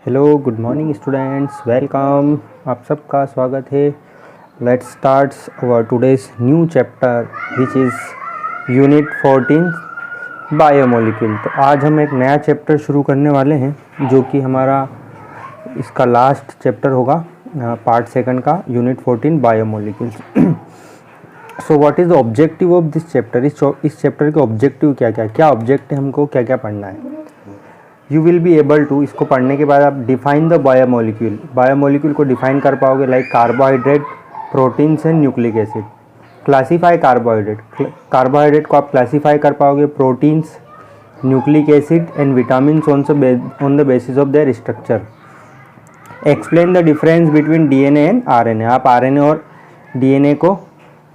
Hello good morning students, welcome. आप सबका स्वागत है। Let's start our today's new chapter which is unit 14 biomolecule. तो आज हम एक नया चैप्टर शुरू करने वाले हैं जो कि हमारा इसका लास्ट चैप्टर होगा, पार्ट सेकंड का, unit 14 biomolecules. So what is the objective of this chapter? इस चैप्टर के ऑब्जेक्टिव क्या ऑब्जेक्ट है, हमको क्या क्या पढ़ना है। You will be able to, इसको पढ़ने के बाद आप डिफाइन द बायोमोलिक्यूल। बायोमोलिक्यूल को डिफाइन कर पाओगे, like carbohydrate, proteins and nucleic acid. Classify carbohydrate, carbohydrate को आप क्लासीफाई कर पाओगे, proteins, nucleic acid and vitamins on the basis of their structure. Explain the difference between DNA and RNA, आप RNA और DNA को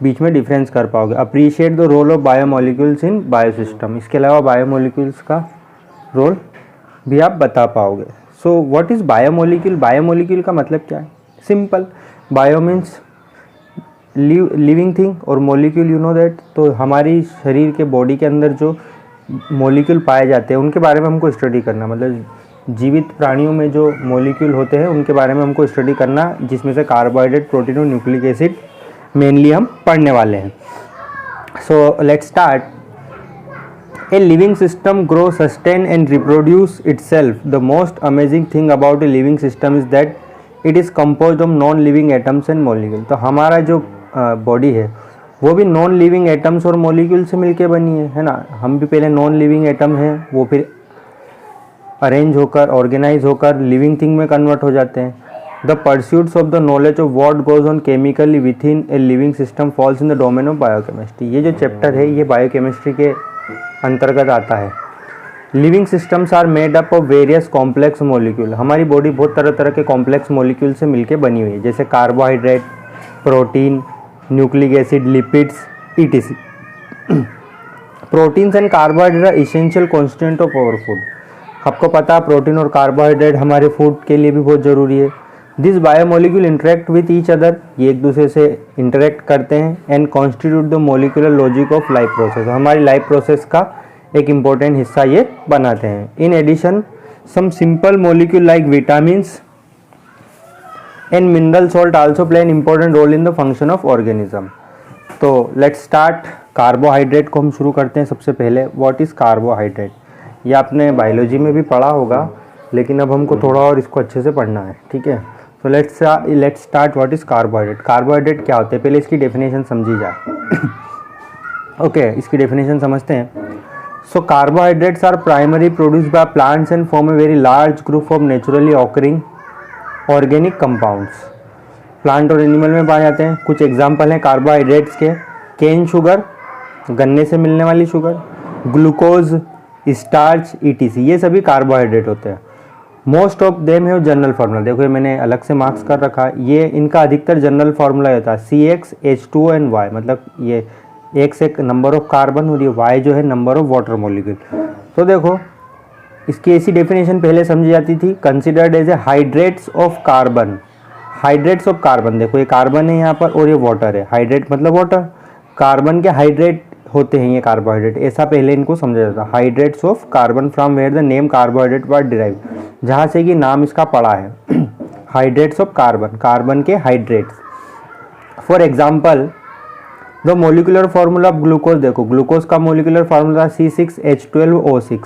बीच में डिफरेंस कर पाओगे। Appreciate the role of biomolecules in biosystem, इसके अलावा बायोमोलिक्यूल्स का रोल भी आप बता पाओगे। So what is biomolecule? Biomolecule का मतलब क्या है? Simple, bio means living thing और मोलिक्यूल, यू नो दैट। तो हमारी शरीर के बॉडी के अंदर जो मोलिक्यूल पाए जाते हैं उनके बारे में हमको स्टडी करना, मतलब जीवित प्राणियों में जो मोलिक्यूल होते हैं उनके बारे में हमको स्टडी करना, जिसमें से कार्बोहाइड्रेट, प्रोटीन और न्यूक्लिक एसिड मेनली हम पढ़ने वाले हैं। So let's start. A living system grows, sustain and reproduce itself. The most amazing thing about a living system is that it is composed of non-living atoms and molecules. तो हमारा जो body है वो भी नॉन लिविंग एटम्स और molecule से मिलके बनी है ना। हम भी पहले नॉन लिविंग एटम हैं, वो फिर अरेंज होकर, ऑर्गेनाइज होकर लिविंग थिंग में कन्वर्ट हो जाते हैं। The pursuits of the knowledge of what goes on chemically with in a living system falls in the domain of biochemistry. ये जो चैप्टर है ये बायोकेमिस्ट्री के अंतर्गत आता है। Living systems are made up of various complex molecule. हमारी body बहुत तरह तरह के कॉम्प्लेक्स मोलिक्यूल से मिलके बनी हुई है, जैसे carbohydrate, protein, nucleic acid, lipids, ETC. Proteins and carbohydrate are essential constituent of our food. आपको पता है प्रोटीन और कार्बोहाइड्रेट हमारे फूड के लिए भी बहुत ज़रूरी है। This biomolecule interact with each other, ये एक दूसरे से इंटरेक्ट करते हैं, and constitute the molecular logic of life process. हमारी लाइफ प्रोसेस का एक इम्पोर्टेंट हिस्सा ये बनाते हैं। In addition some simple molecule like vitamins and mineral salt also play an important role in the function of organism. तो let's start. Carbohydrate को हम शुरू करते हैं सबसे पहले। What is carbohydrate? ये आपने बायोलॉजी में भी पढ़ा होगा, लेकिन अब हमको थोड़ा और इसको अच्छे से पढ़ना है, ठीक है। तो let's start. What is carbohydrate? Carbohydrate क्या होते हैं, पहले इसकी डेफिनेशन समझी जाए। ओके, इसकी डेफिनेशन समझते हैं। So carbohydrates are primary produced by plants and form a very large group of naturally occurring organic compounds. Plant और एनिमल में पाए जाते हैं। कुछ एग्जाम्पल हैं कार्बोहाइड्रेट्स के: केन शुगर, गन्ने से मिलने वाली शुगर, ग्लूकोज, स्टार्च, ईटीसी, ये सभी कार्बोहाइड्रेट होते हैं। मोस्ट ऑफ देम है जनरल फार्मूला, देखो ये मैंने अलग से मार्क्स कर रखा है। ये इनका अधिकतर जनरल फार्मूला होता है CH2 एंड Y, मतलब ये X एक नंबर ऑफ कार्बन और ये Y जो है नंबर ऑफ वाटर मॉलिक्यूल। तो देखो इसकी ऐसी डेफिनेशन पहले समझी जाती थी, considered as a hydrates of carbon. Hydrates of carbon, देखो ये कार्बन है यहाँ पर और ये वाटर है। हाइड्रेट मतलब वाटर, कार्बन के हाइड्रेट होते हैं ये कार्बोहाइड्रेट, ऐसा पहले इनको समझा जाता है। Hydrates of carbon from where the name carbohydrate was derive, जहाँ से कि नाम इसका पड़ा है। हाइड्रेट्स ऑफ कार्बन, कार्बन के hydrates. For example the molecular formula of glucose, देखो ग्लूकोज का molecular formula C6H12O6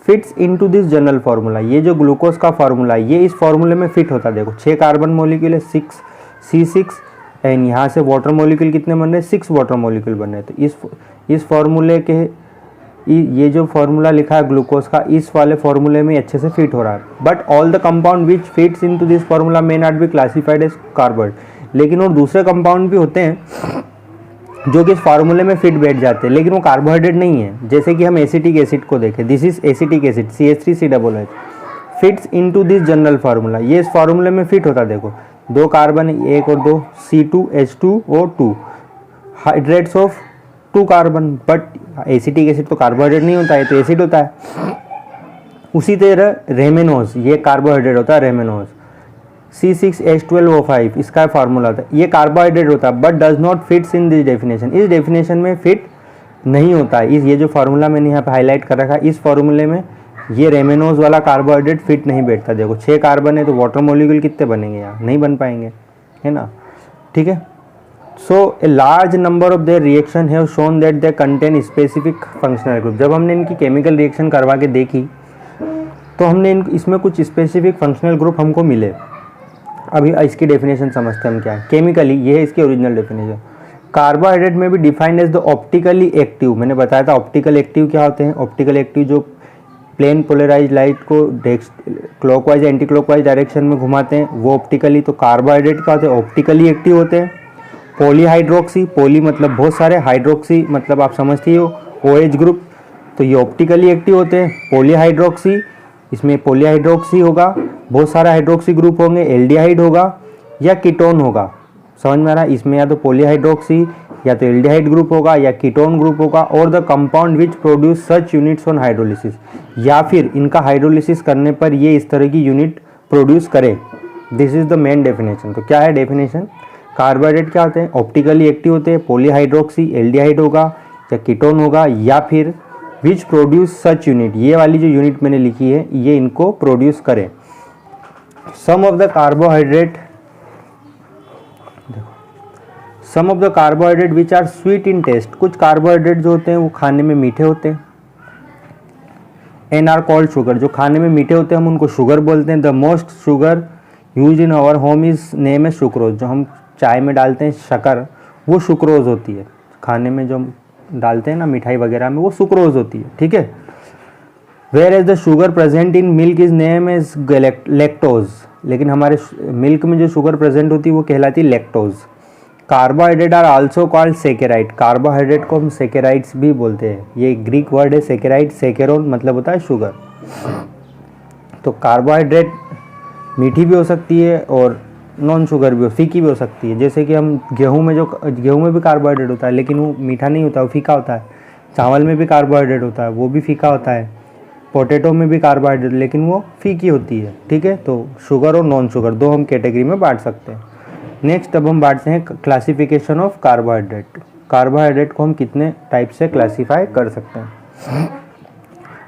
fits into this general formula. ये जो ग्लूकोज का फार्मूला है ये इस फार्मूले में फिट होता है। देखो 6 कार्बन मोलिक्यूल है, 6 C6, एंड यहाँ से वाटर मॉलिक्यूल कितने बन रहे हैं, 6 वाटर मॉलिक्यूल बन रहे हैं। तो इस फार्मूले के ये जो फार्मूला लिखा है ग्लूकोज का, इस वाले फार्मूले में अच्छे से फिट हो रहा है। But all the compound which fits into this formula may not be classified as carbohydrate. लेकिन और दूसरे कंपाउंड भी होते हैं जो कि इस फार्मूले में फिट बैठ जाते हैं, लेकिन वो कार्बोहाइड्रेट नहीं है। जैसे कि हम एसिटिक एसिड को देखें, this is acetic acid CH3COOH, fits into this general formula. ये इस फार्मूले में फिट होता है। देखो 2 कार्बन, 1 और 2, C2H2O2, hydrates of 2 carbon. But acetic acid तो कार्बोहाइड्रेट नहीं होता है, तो एसिड होता है। उसी तरह रेमेनोज, ये कार्बोहाइड्रेट होता है, रेमेनोज C6H12O5 इसका फार्मूला होता है। ये कार्बोहाइड्रेट होता है but does not fits in this definition, इस डेफिनेशन में फिट नहीं होता है। ये जो फार्मूला मैंने यहाँ पे हाईलाइट कर रखा है, इस फार्मूले में ये रेमेनोज वाला कार्बोहाइड्रेट फिट नहीं बैठता। देखो 6 कार्बन है तो वाटर मॉलिक्यूल कितने बनेंगे, यहाँ नहीं बन पाएंगे, है ना, ठीक है। So a large number of their reaction have shown that they contain specific functional group. जब हमने इनकी केमिकल रिएक्शन करवा के देखी तो हमने इसमें कुछ स्पेसिफिक फंक्शनल ग्रुप हमको मिले। अभी इसकी डेफिनेशन समझते हैं हम क्या है केमिकली। ये है इसकी ओरिजिनल डेफिनेशन। कार्बोहाइड्रेट में भी defined as the optically active. मैंने बताया था ऑप्टिकल एक्टिव क्या होते हैं। ऑप्टिकल एक्टिव जो प्लेन पोलराइज लाइट को क्लॉकवाइज एंटी क्लॉकवाइज डायरेक्शन में घुमाते हैं वो ऑप्टिकली। तो कार्बोहाइड्रेट क्या होते हैं, ऑप्टिकली एक्टिव होते हैं। पॉलीहाइड्रोक्सी, पॉली मतलब बहुत सारे, हाइड्रोक्सी मतलब आप समझती हो OH ग्रुप, तो ये ऑप्टिकली एक्टिव होते हैं। पॉलीहाइड्रोक्सी, इसमें पॉलीहाइड्रोक्सी होगा, बहुत सारे हाइड्रोक्सी ग्रुप होंगे, एल्डिहाइड होगा या कीटोन होगा। समझ में आ रहा है, इसमें या तो पॉलीहाइड्रोक्सी या तो एल्डिहाइड ग्रुप होगा या कीटोन ग्रुप होगा। और the compound which produce such units on hydrolysis, या फिर इनका हाइड्रोलिसिस करने पर ये इस तरह की यूनिट प्रोड्यूस करे। This is the main definition. तो क्या है डेफिनेशन, कार्बोहाइड्रेट क्या होते हैं, ऑप्टिकली एक्टिव होते हैं, पॉलीहाइड्रोक्सी एल्डिहाइड होगा या कीटोन होगा, या फिर विच प्रोड्यूस सच यूनिट, ये वाली जो यूनिट मैंने लिखी है ये इनको प्रोड्यूस करे। Some of the carbohydrate which are sweet in taste, कुछ कार्बोहाइड्रेट जो होते हैं वो खाने में मीठे होते हैं। एंड आर कॉल्ड शुगर, जो खाने में मीठे होते हैं हम उनको शुगर बोलते हैं। The most sugar use in our home is name है सुक्रोज, जो हम चाय में डालते हैं शक्कर वो सुक्रोज होती है। खाने में जो हम डालते हैं ना मिठाई वगैरह में वो सुक्रोज होती है, ठीक है। Whereas the sugar present in milk is name is lactose, लेकिन हमारे मिल्क में जो शुगर प्रेजेंट होती है वो कहलाती है lactose. Carbohydrate are also called saccharide, carbohydrate को हम सेकेराइड्स भी बोलते हैं। ये ग्रीक वर्ड है सेकेराइड, सेकेरोन मतलब होता है शुगर। तो कार्बोहाइड्रेट मीठी भी हो सकती है और नॉन शुगर भी फीकी भी हो सकती है। जैसे कि हम गेहूं में भी कार्बोहाइड्रेट होता है लेकिन वो मीठा नहीं होता, वो फीका होता है। चावल में भी कार्बोहाइड्रेट होता है, वो भी फीका होता है। पोटैटो में भी कार्बोहाइड्रेट लेकिन वो फीकी होती है, ठीक है। तो शुगर और नॉन शुगर दो हम कैटेगरी में बांट सकते हैं। नेक्स्ट अब हम बांटते हैं क्लासिफिकेशन ऑफ कार्बोहाइड्रेट। कार्बोहाइड्रेट को हम कितने टाइप से क्लासीफाई कर सकते हैं।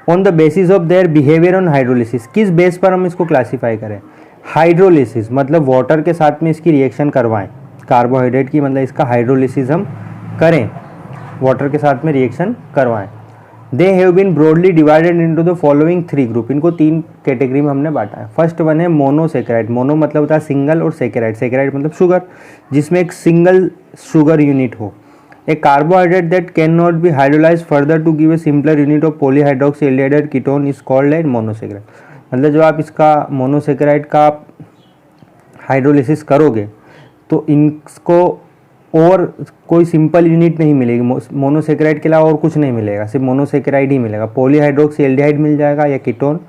On the basis of their behaviour on hydrolysis, किस बेस पर हम इसको क्लासीफाई करें। हाइड्रोलिसिस मतलब वाटर के साथ में इसकी रिएक्शन करवाएं, कार्बोहाइड्रेट की मतलब इसका हाइड्रोलिसिस हम करें, वाटर के साथ में रिएक्शन करवाएं। They have been broadly divided into the following 3 group, इनको 3 कैटेगरी में हमने बांटा है। फर्स्ट वन है मोनोसेकेराइड, मोनो मतलब होता है सिंगल और सेकेराइड, सेकेराइड मतलब शुगर जिसमें एक सिंगल शुगर यूनिट हो। A carbohydrate that can not be hydrolyse further to give a simpler unit of polyhydroxy aldehyde ketone is called as monosaccharide. मतलब जब आप इसका मोनोसेकेराइड का हाइड्रोलिसिस करोगे तो इनको और कोई सिंपल यूनिट नहीं मिलेगी, मोनोसेकेराइड के अलावा और कुछ नहीं मिलेगा, सिर्फ मोनोसेकेराइड ही मिलेगा। पॉलीहाइड्रोक्सी एल्डिहाइड मिल जाएगा या ketone.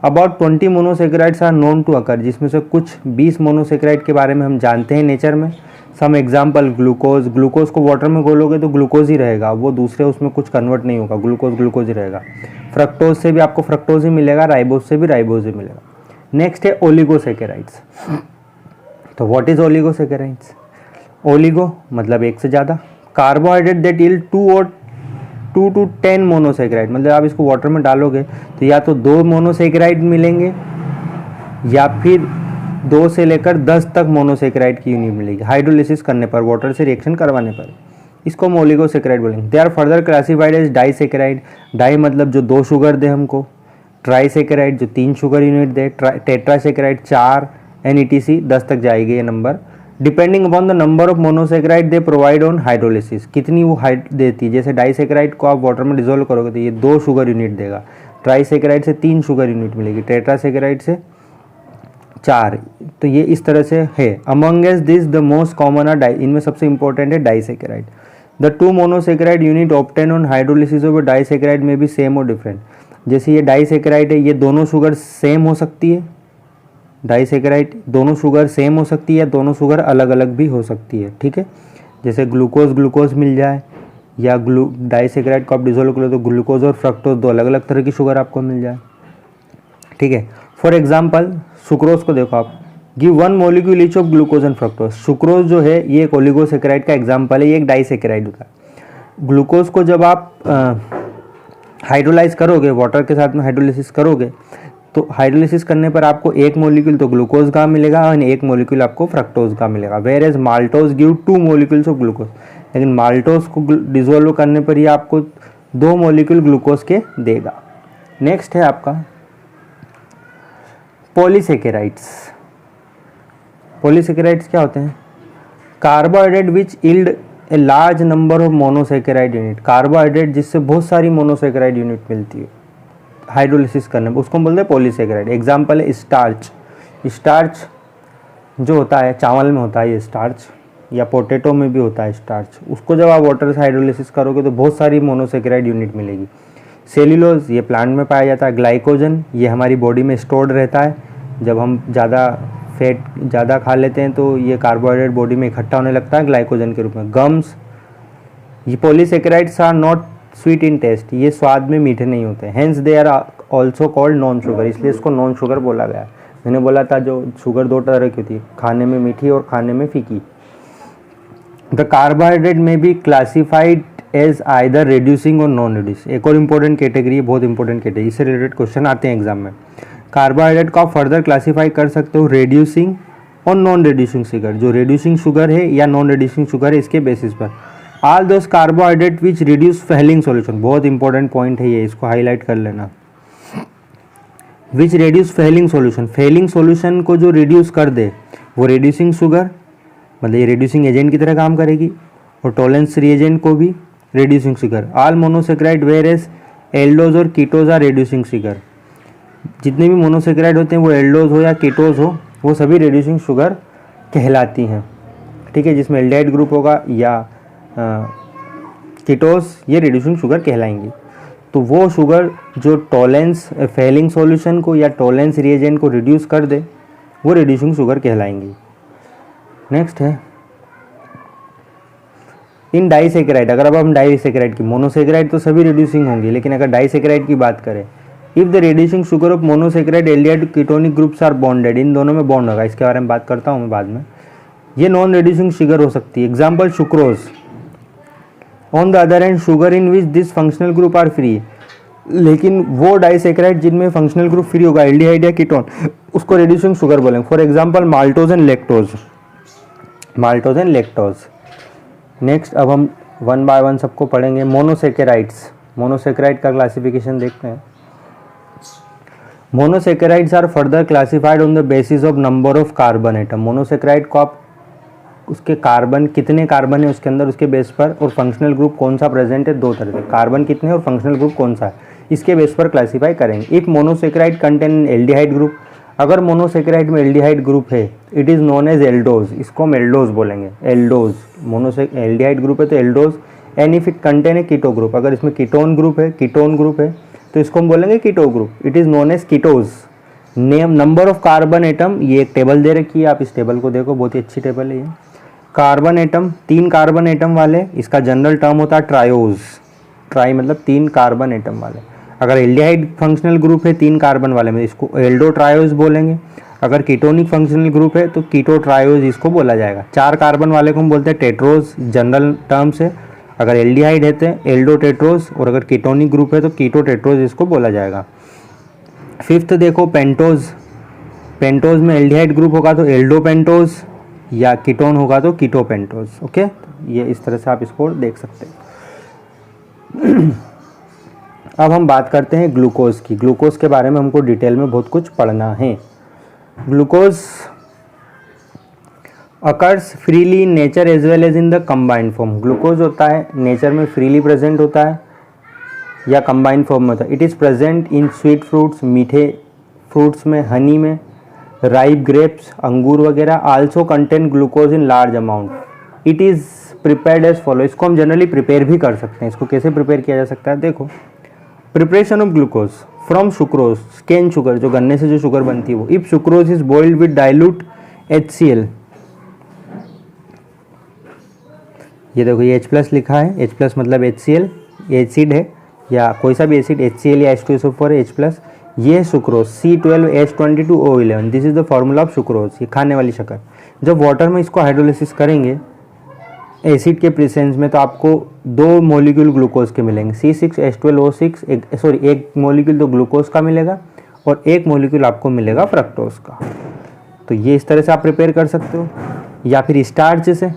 About 20 monosaccharides are known to occur, जिसमें से कुछ 20 मोनोसेकेराइड के बारे में हम जानते हैं नेचर में। सम एग्जाम्पल ग्लूकोज, ग्लूकोज को वाटर में घोलोगे तो ग्लूकोज ही रहेगा, वो दूसरे उसमें कुछ कन्वर्ट नहीं होगा, ग्लूकोज ग्लूकोज ही रहेगा। फ्रक्टोज से भी आपको फ्रक्टोज ही मिलेगा, राइबोज से भी राइबोज ही मिलेगा। नेक्स्ट है ओलिगोसेकेराइड्स। तो व्हाट इज ओलिगोसेकेराइड्स। ओलिगो मतलब एक से ज़्यादा, carbohydrate that yield 2 to 10 monosaccharide, मतलब आप इसको वाटर में डालोगे तो या तो 2 मोनोसेकेराइड मिलेंगे या फिर 2 से लेकर 10 तक मोनोसेकेराइड की यूनिट मिलेगी हाइड्रोलिसिस करने पर, वाटर से रिएक्शन करवाने पर। इसको हम ओलिगोसेकेराइड बोलेंगे। They are further classified as disaccharide, di मतलब जो 2 शुगर दे हमको, ट्राइसेकेराइड जो 3 शुगर यूनिट दे, टेट्रासेकेराइड 4 NETC 10 तक जाएगी ये नंबर। Depending upon the number of monosaccharide they provide on hydrolysis, कितनी वो हाइड देती है। जैसे डाइसेकेराइड को आप वाटर में डिजोल्व करोगे तो ये 2 शुगर यूनिट देगा, ट्राइसेकेराइड से 3 शुगर यूनिट मिलेगी, टेट्रासेकेराइड से 4। तो ये इस तरह से है। Among as this the most common are इनमें सबसे इंपॉर्टेंट है disaccharide. The 2 monosaccharide unit obtain on hydrolysis of disaccharide में भी सेम और डिफरेंट। जैसे ये डाइसेकेराइड है, ये दोनों शुगर सेम हो सकती है, डाइसेकेराइड दोनों शुगर सेम हो सकती है, दोनों शुगर अलग अलग भी हो सकती है, ठीक है। जैसे ग्लूकोज मिल जाए या डाइसेकेराइड को आप डिजोल्व करो तो ग्लूकोज और फ्रक्टोज 2 अलग अलग तरह की शुगर आपको मिल जाए, ठीक है। फॉर एग्जाम्पल सुक्रोज को देखो आप, give 1 molecule each of glucose and fructose. Sucrose जो है ये एक ओलिगोसेकेराइड का एग्जाम्पल है, ये एक डाइसेकेराइड होता है। ग्लूकोज को जब आप हाइड्रोलाइज करोगे, वाटर के साथ में हाइड्रोलिसिस करोगे, तो हाइड्रोलिसिस करने पर आपको एक मोलिक्यूल तो ग्लूकोज का मिलेगा और एक मोलिक्यूल आपको फ्रक्टोज का मिलेगा। Whereas maltose give 2 molecules of glucose, लेकिन माल्टोज को डिजोल्व करने पर ये आपको 2 मोलिक्यूल ग्लूकोज के देगा। नेक्स्ट है आपका पॉलीसेकेराइड्स। पॉलीसेकेराइड्स क्या होते हैं? Carbohydrate which yield A large number of monosaccharide unit. Carbohydrate जिससे बहुत सारी मोनोसेकेराइड यूनिट मिलती है हाइड्रोलिसिस करने पर, उसको हम बोलते हैं पॉलीसेकेराइड। एग्जाम्पल है स्टार्च। स्टार्च जो होता है चावल में होता है ये स्टार्च, या पोटैटो में भी होता है स्टार्च। उसको जब आप वाटर से हाइड्रोलिसिस करोगे तो बहुत सारी मोनोसेकेराइड यूनिट मिलेगी। सेल्यूलोज ये प्लांट में पाया जाता है। ग्लाइकोजन ये हमारी बॉडी में स्टोर्ड रहता है, जब हम फैट ज़्यादा खा लेते हैं तो ये कार्बोहाइड्रेट बॉडी में इकट्ठा होने लगता है ग्लाइकोजन के रूप में। गम्स, ये polysaccharides are not sweet in taste, ये स्वाद में मीठे नहीं होते। Hence they are also called non sugar, इसलिए इसको नॉन शुगर बोला गया। मैंने बोला था जो शुगर 2 तरह की होती है, खाने में मीठी और खाने में फीकी। The carbohydrate may be classified as either reducing और नॉन रिड्यूसिंग। एक और इम्पोर्टेंट कैटेगरी, बहुत इंपॉर्टेंट कैटेगरी, इससे रिलेटेड क्वेश्चन आते हैं एग्जाम में। कार्बोहाइड्रेट को आप फर्दर क्लासीफाई कर सकते हो रिड्यूसिंग और नॉन रिड्यूसिंग शुगर। जो रिड्यूसिंग शुगर है या नॉन रिड्यूसिंग शुगर है इसके बेसिस पर। All those carbohydrate which reduce Fehling solution, बहुत इंपॉर्टेंट पॉइंट है ये, इसको हाईलाइट कर लेना। Which reduce Fehling solution, Fehling solution को जो रिड्यूस कर दे वो रिड्यूसिंग शुगर, मतलब ये रिड्यूसिंग एजेंट की तरह काम करेगी। और टॉलेंस रिएजेंट को भी reducing sugar. All monosaccharide whereas aldose और कीटोज आर रिड्यूसिंग शुगर। जितने भी मोनोसेकेराइड होते हैं वो एल्डोज हो या कीटोज हो, वो सभी रिड्यूसिंग शुगर कहलाती हैं। ठीक है, जिसमें एल्डिहाइड ग्रुप होगा या कीटोज, ये रिड्यूसिंग शुगर कहलाएंगी। तो वो शुगर जो टॉलेंस फेलिंग सॉल्यूशन को या टॉलेंस रिएजेंट को रिड्यूस कर दे वो रिड्यूसिंग शुगर कहलाएंगी। नेक्स्ट है इन डाइसेकेराइड। अगर अब हम डाइसेकेराइड की, मोनोसेकेराइड तो सभी रिड्यूसिंग होंगी, लेकिन अगर डाइसेकेराइड की बात करें, if the reducing sugar of monosaccharide aldehyde ketonic groups are bonded, इन दोनों में बॉन्ड होगा, इसके बारे में बात करता हूँ मैं बाद में। ये नॉन रिड्यूसिंग शुगर हो सकती है। Example sucrose. On the other hand sugar in which this functional group are free, लेकिन वो डाइसेकेराइड जिनमें फंक्शनल ग्रुप फ्री होगा एल्डिहाइड या कीटोन, उसको रिड्यूसिंग शुगर बोलेंगे। For example maltose and lactose, maltose and lactose. Next अब हम 1 bye 1 सबको पढ़ेंगे। मोनोसेकेराइड्स, मोनोसेकेराइड का क्लासिफिकेशन देखते हैं। Monosaccharides are further classified on the basis of number of carbon atom. Monosaccharide को आप उसके कार्बन, कितने कार्बन है उसके अंदर, उसके बेस पर, और फंक्शनल ग्रुप कौन सा प्रेजेंट है, 2 तरह से, कार्बन कितने और फंक्शनल ग्रुप कौन सा है, इसके बेस पर क्लासीफाई करेंगे। If monosaccharide contain aldehyde group, अगर मोनोसेकेराइड में एल्डिहाइड ग्रुप है, it is known as aldose, इसको हम एल्डोज बोलेंगे। एल्डोज, एल्डिहाइड ग्रुप है तो aldose. And if it contain a keto group, अगर इसमें कीटोन ग्रुप है, कीटोन ग्रुप है, तो इसको हम बोलेंगे keto group. It is known as ketose. Name number of carbon atom, ये एक टेबल दे रखी है, आप इस टेबल को देखो, बहुत ही अच्छी टेबल है ये। कार्बन एटम, 3 कार्बन एटम वाले, इसका जनरल टर्म होता है ट्रायोज। ट्राई मतलब 3 कार्बन एटम वाले। अगर एल्डिहाइड फंक्शनल ग्रुप है 3 कार्बन वाले में, इसको एल्डो ट्रायोज बोलेंगे। अगर कीटोनिक फंक्शनल ग्रुप है तो कीटो ट्रायोज इसको बोला जाएगा। 4 कार्बन वाले को हम बोलते हैं टेट्रोज जनरल टर्म से। अगर एल्डिहाइड है तो एल्डो टेट्रोज, और अगर कीटोनिक ग्रुप है तो कीटो टेट्रोज इसको बोला जाएगा। 5th देखो पेंटोज। पेंटोज में एल्डिहाइड ग्रुप होगा तो एल्डो पेंटोज, या कीटोन होगा तो कीटो पेंटोज। ओके, ये इस तरह से आप इसको देख सकते हैं। अब हम बात करते हैं ग्लूकोज की। ग्लूकोज के बारे में हमको डिटेल में बहुत कुछ पढ़ना है। Glucose occurs freely in nature as well as in the combined form. Glucose होता है नेचर में फ्रीली प्रेजेंट होता है या कंबाइंड फॉर्म में होता है। It is present in sweet fruits, मीठे फ्रूट्स में, हनी में, राइप ग्रेप्स, अंगूर वगैरह। Also contain glucose in large amount. It is prepared as follow. इसको हम जनरली प्रिपेयर भी कर सकते हैं। इसको कैसे प्रिपेयर किया जा सकता है, देखो। Preparation of glucose from sucrose, cane sugar, जो गन्ने से जो शुगर बनती है वो। If sucrose is boiled with dilute HCl, ये देखो ये H+ लिखा है, H+ मतलब HCl, एसिड है या कोई सा भी एसिड, HCl या H2SO4 है, H+। ये sucrose C12H22O11, this is the formula of sucrose, ये खाने वाली शक्कर। जब वाटर में इसको हाइड्रोलिसिस करेंगे एसिड के प्रेजेंस में तो आपको 2 मॉलिक्यूल ग्लूकोज के मिलेंगे, C6H12O6, एक मॉलिक्यूल तो ग्लूकोज का मिलेगा और एक मॉलिक्यूल आपको मिलेगा फ्रक्टोज का। तो ये इस तरह से आप प्रिपेयर कर सकते हो। या फिर स्टार्च से,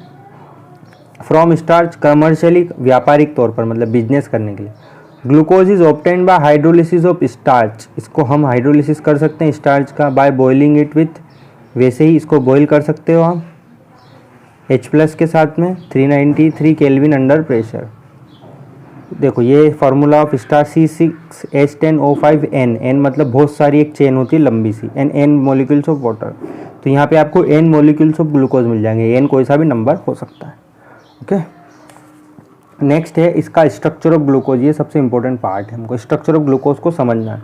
फ्रॉम स्टार्च कमर्शियली, व्यापारिक तौर पर मतलब बिजनेस करने के लिए। Glucose is obtained by hydrolysis of starch, इसको हम हाइड्रोलिसिस कर सकते हैं स्टार्च का बाय बॉइलिंग इट विथ, वैसे ही इसको बॉईल कर सकते हो हम H+ के साथ में 393 केल्विन अंडर प्रेशर। देखो ये formula of star C6H10O5N, N मतलब बहुत सारी एक चेन होती है लंबी सी, N मॉलिक्यूल्स ऑफ वाटर। तो यहाँ पे आपको N मॉलिक्यूल्स ऑफ ग्लूकोज मिल जाएंगे, N कोई सा भी नंबर हो सकता है। ओके, नेक्स्ट है इसका स्ट्रक्चर ऑफ ग्लूकोज, ये सबसे इंपॉर्टेंट पार्ट है, हमको स्ट्रक्चर ऑफ ग्लूकोज को समझना है।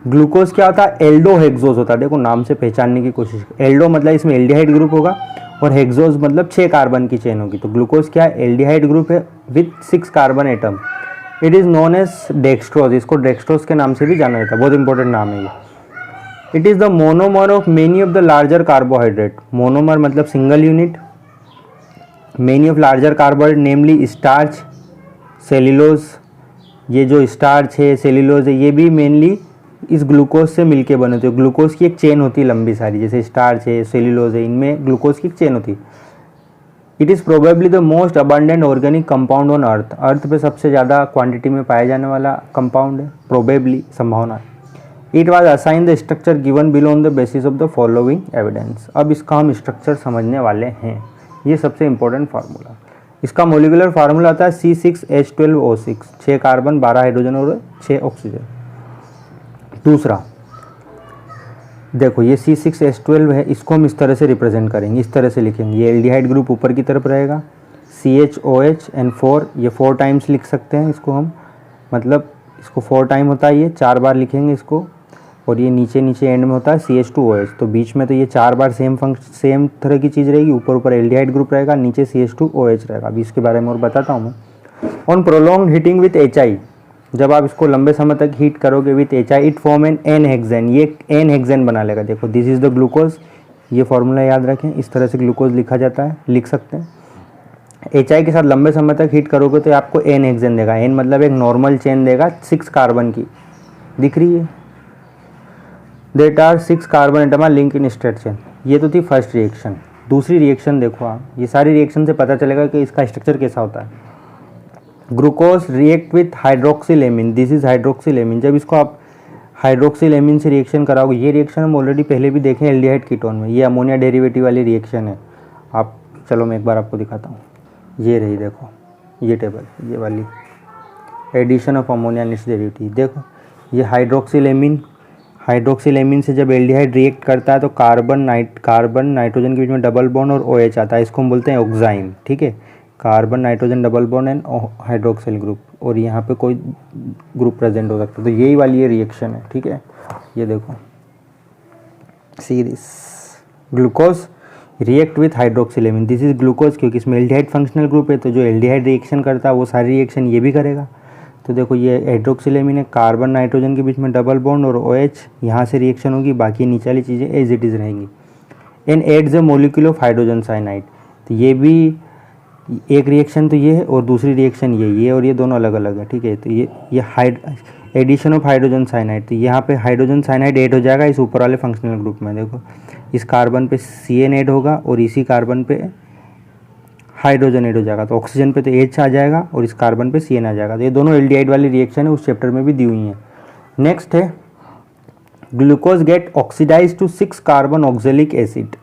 ग्लूकोज क्या होता है? एल्डो हेक्सोज होता है। देखो नाम से पहचानने की कोशिश, एल्डो मतलब इसमें एल्डिहाइड ग्रुप होगा और हेक्सोज मतलब 6 कार्बन की चेन होगी। तो ग्लूकोज क्या है? एल्डिहाइड ग्रुप है with 6 carbon atom. It is known as dextrose, इसको डेक्सट्रोज के नाम से भी जाना जाता है, बहुत इंपॉर्टेंट नाम है ये। It is the monomer of many of the larger carbohydrate, monomer मतलब single unit, many of larger carbohydrate namely starch, cellulose. ये जो स्टार्च है, सेल्यूलोज है, ये भी मेनली इस ग्लूकोज से मिलके बने होते हैं। ग्लूकोज की एक चेन होती है लंबी सारी, जैसे स्टार्च है, सेल्यूलोज है, इनमें ग्लूकोज की एक चेन होती है। It is probably the most abundant organic compound on earth, earth पे सबसे ज़्यादा क्वांटिटी में पाया जाने वाला कंपाउंड है, प्रोबेबली संभावना। It was assign the structure given below on the basis of the following evidence. अब इसका हम स्ट्रक्चर समझने वाले हैं, ये सबसे इंपॉर्टेंट फार्मूला। इसका मोलिकुलर फार्मूला आता है C6H12O6, 6 कार्बन 12 हाइड्रोजन और 6 ऑक्सीजन। दूसरा देखो ये C6H12 है, इसको हम इस तरह से रिप्रेजेंट करेंगे, इस तरह से लिखेंगे। ये एल्डिहाइड ग्रुप ऊपर की तरफ रहेगा, CHOH and 4, ये 4 टाइम्स लिख सकते हैं इसको हम, मतलब इसको 4 टाइम होता है, ये 4 बार लिखेंगे इसको। और ये नीचे नीचे एंड में होता है CH2OH, तो बीच में तो ये 4 बार सेम तरह की चीज़ रहेगी। ऊपर एल्डिहाइड ग्रुप रहेगा, नीचे CH2OH रहेगा। अभी इसके बारे में और बताता हूँ मैं। On prolong heating with HI, जब आप इसको लंबे समय तक हीट करोगे with HI, it form an N hexane, ये N हेक्सेन बना लेगा। देखो दिस इज़ द ग्लूकोज, ये फार्मूला याद रखें, इस तरह से ग्लूकोज लिखा जाता है, लिख सकते हैं। HI के साथ लंबे समय तक हीट करोगे तो आपको N हेक्सेन देगा। N मतलब एक नॉर्मल चेन देगा 6 कार्बन की, दिख रही है, that are 6 carbon atom are link in straight chain. ये तो थी फर्स्ट रिएक्शन। दूसरी रिएक्शन देखो आप, ये सारी रिएक्शन से पता चलेगा कि इसका स्ट्रक्चर कैसा होता है। Glucose react with hydroxylamine, this is hydroxylamine. जब इसको आप हाइड्रोक्सिलेमिन से रिएक्शन कराओगे, ये रिएक्शन हम ऑलरेडी पहले भी देखे एल्डिहाइड कीटोन में, ये अमोनिया डेरिवेटिव वाली रिएक्शन है। आप चलो मैं एक बार आपको दिखाता हूँ, ये रही देखो ये टेबल, ये वाली addition of ammonia and its derivative. देखो ये हाइड्रोक्सिलेमिन से जब एल्डिहाइड रिएक्ट करता है तो कार्बन नाइट्रोजन के बीच में डबल बॉन्ड और OH आता है, इसको हम बोलते हैं ऑक्साइम। ठीक है, carbon nitrogen double bond and hydroxyl group, और यहाँ पे कोई ग्रुप प्रेजेंट हो सकता है, तो यही वाली ये रिएक्शन है। ठीक है, ये देखो see this, glucose react with hydroxylamine, this is glucose, क्योंकि इसमें एल्डिहाइड फंक्शनल ग्रुप है, तो जो एल्डिहाइड रिएक्शन करता है वो सारी रिएक्शन ये भी करेगा। तो देखो ये हाइड्रोक्सिलेमिन है, कार्बन नाइट्रोजन के बीच में डबल बॉन्ड और OH, यहाँ से रिएक्शन होगी, बाकी नीचे वाली चीज़ें एज इट इज़ रहेंगी। And adds a molecule of hydrogen cyanide, तो ये भी एक रिएक्शन तो ये है और दूसरी रिएक्शन ये और ये दोनों अलग अलग है। ठीक है, तो ये एडिशन ऑफ हाइड्रोजन साइनाइड, तो यहाँ पे हाइड्रोजन साइनाइड ऐड हो जाएगा इस ऊपर वाले फंक्शनल ग्रुप में। देखो इस कार्बन पे CN ऐड होगा और इसी कार्बन पे हाइड्रोजन ऐड हो जाएगा, तो ऑक्सीजन पे तो H आ जाएगा और इस कार्बन पे CN आ जाएगा। तो ये दोनों एल्डिहाइड वाली रिएक्शन है, उस चैप्टर में भी दी हुई हैं। नेक्स्ट है glucose get oxidise to 6 carbon oxalic acid.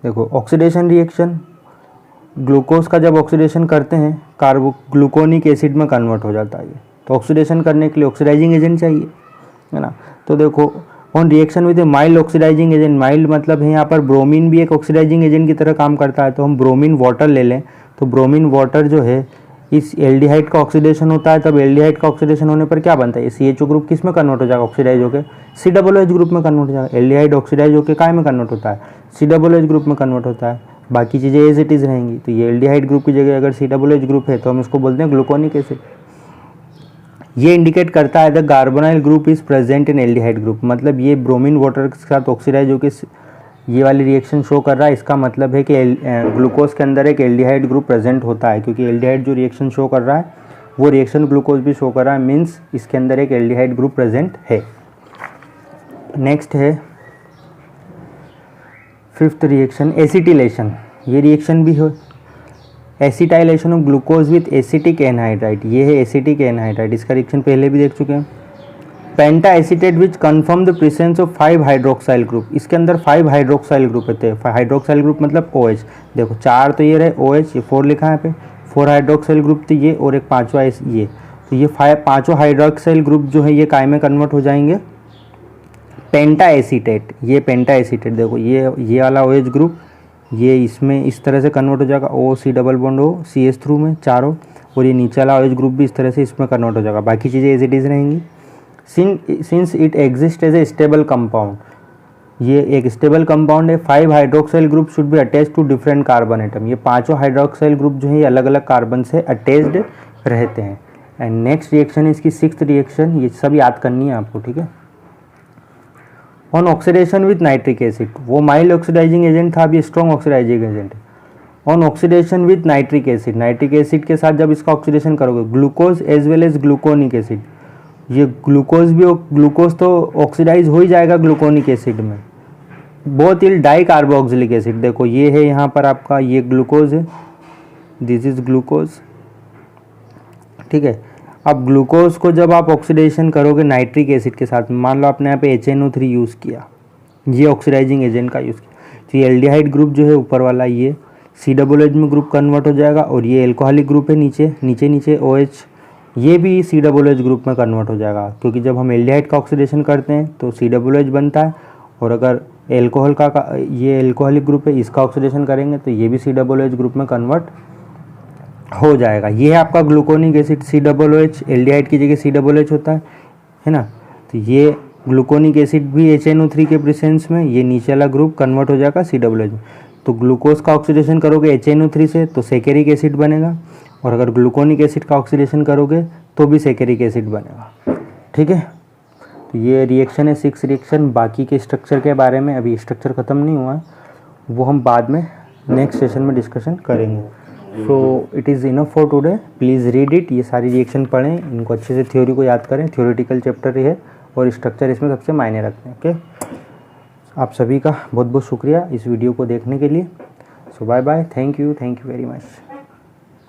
देखो ऑक्सीडेशन रिएक्शन, ग्लूकोज का जब ऑक्सीडेशन करते हैं ग्लूकोनिक एसिड में कन्वर्ट हो जाता है ये, तो ऑक्सीडेशन करने के लिए ऑक्सीडाइजिंग एजेंट चाहिए, है ना। तो देखो on reaction with a mild oxidising agent, mild मतलब है यहाँ पर ब्रोमीन भी एक ऑक्सीडाइजिंग एजेंट की तरह काम करता है, तो हम ब्रोमीन वाटर ले लें, तो ब्रोमीन वाटर जो है इस एल्डिहाइड का ऑक्सीडेशन होता है, तब एल्डिहाइड का ऑक्सीडेशन होने पर क्या बनता है, CHO ग्रुप किस में कन्वर्ट हो जाएगा, ऑक्सीडाइज होकर COOH ग्रुप में कन्वर्ट हो जाएगा। एल्डिहाइड ऑक्सीडाइज होकर काय में कन्वर्ट होता है, COOH ग्रुप में कन्वर्ट होता है, बाकी चीज़ें एज इट इज़ रहेंगी। तो ये एल्डिहाइड ग्रुप की जगह अगर COOH ग्रुप है तो हम इसको बोलते हैं ग्लूकोनिक एसिड। ये इंडिकेट करता है the carbonyl group is present in aldehyde group, मतलब ये ब्रोमीन वाटर के साथ ऑक्सीडाइज होकर ये वाली रिएक्शन शो कर रहा है, इसका मतलब है कि ग्लूकोज के अंदर एक एल्डिहाइड ग्रुप प्रेजेंट होता है, क्योंकि एल्डिहाइड जो रिएक्शन शो कर रहा है वो रिएक्शन ग्लूकोज भी शो कर रहा है, मीन्स इसके अंदर एक एल्डिहाइड ग्रुप प्रेजेंट है। नेक्स्ट है फिफ्थ रिएक्शन एसिटिलेशन। ये रिएक्शन भी हो, acetylation of glucose with acetic anhydride. ये है एसिटिक एनहाइड्राइड, इसका रिएक्शन पहले भी देख चुके हैं। Penta acetate which confirm the presence of 5 hydroxyl group. इसके अंदर 5 हाइड्रोक्साइल ग्रुप होते हैं। हाइड्रोक्साइल ग्रुप मतलब OH, देखो 4 तो ये रहे OH, ये 4 लिखा है यहाँ पे, 4 हाइड्रोक्साइल ग्रुप तो ये, और एक 5वां ये, तो ये 5 हाइड्रोक्साइल ग्रुप जो है ये काय में कन्वर्ट हो जाएंगे पेंटा एसीटेट। ये पेंटा एसीटेट देखो, ये वाला OH ग्रुप ये इसमें इस तरह से कन्वर्ट हो जाएगा, OC double bond O CH through में चारों, और ये नीचे वाला OH ग्रुप भी इस तरह से इसमें कन्वर्ट हो जाएगा, बाकी चीज़ें एज इट इज़ रहेंगी। Since it exist as a stable compound, ये एक स्टेबल कंपाउंड है। 5 hydroxyl group should be attach to different carbon atom. ये 5 हाइड्रोक्साइल ग्रुप जो है ये अलग अलग कार्बन से अटैच्ड रहते हैं। एंड नेक्स्ट रिएक्शन है इसकी 6th रिएक्शन, ये सब याद करनी है आपको, ठीक है। On oxidation with nitric acid, वो माइल्ड ऑक्सीडाइजिंग एजेंट था, अब ये स्ट्रॉन्ग ऑक्सीडाइजिंग एजेंट है। On oxidation with nitric acid, nitric acid के साथ जब इसका ऑक्सीडेशन करोगे, glucose as well as gluconic acid, ये ग्लूकोज भी, ग्लूकोज तो ऑक्सीडाइज हो ही जाएगा ग्लूकोनिक एसिड में। Both yield dicarboxylic acid, देखो ये है यहाँ पर आपका, ये ग्लूकोज है, दिस इज ग्लूकोज, ठीक है। अब ग्लूकोज को जब आप ऑक्सीडेशन करोगे नाइट्रिक एसिड के साथ, मान लो आपने यहाँ पे HNO3 यूज़ किया, ये ऑक्सीडाइजिंग एजेंट का यूज़ किया, तो ये एल्डिहाइड ग्रुप जो है ऊपर वाला ये COOH में ग्रुप कन्वर्ट हो जाएगा, और ये एल्कोहलिक ग्रुप है नीचे OH, ये भी COOH ग्रुप में कन्वर्ट हो जाएगा, क्योंकि जब हम एल्डिहाइड का ऑक्सीडेशन करते हैं तो COOH बनता है, और अगर एल्कोहल का ये एल्कोहलिक ग्रुप है, इसका ऑक्सीडेशन करेंगे तो ये भी COOH ग्रुप में कन्वर्ट हो जाएगा। ये है आपका ग्लूकोनिक एसिड COOH, एल्डिहाइड की जगह COOH होता है ना। तो ये ग्लूकोनिक एसिड भी HNO3 के प्रेजेंस में ये नीचे वाला ग्रुप कन्वर्ट हो जाएगा COOH में। तो ग्लूकोज का ऑक्सीडेशन करोगे HNO3 से तो सेकेरिक एसिड बनेगा, और अगर ग्लूकोनिक एसिड का ऑक्सीडेशन करोगे तो भी सेकेरिक एसिड बनेगा, ठीक है। तो ये रिएक्शन है 6 रिएक्शन। बाकी के स्ट्रक्चर के बारे में अभी स्ट्रक्चर ख़त्म नहीं हुआ है, वो हम बाद में नेक्स्ट सेशन में डिस्कशन करेंगे। So it is enough for today, please read it. ये सारी रिएक्शन पढ़ें, इनको अच्छे से थ्योरी को याद करें, थ्योरेटिकल चैप्टर है और स्ट्रक्चर इसमें सबसे मायने रखते हैं, ओके। आप सभी का बहुत बहुत शुक्रिया इस वीडियो को देखने के लिए। So bye bye, thank you very much.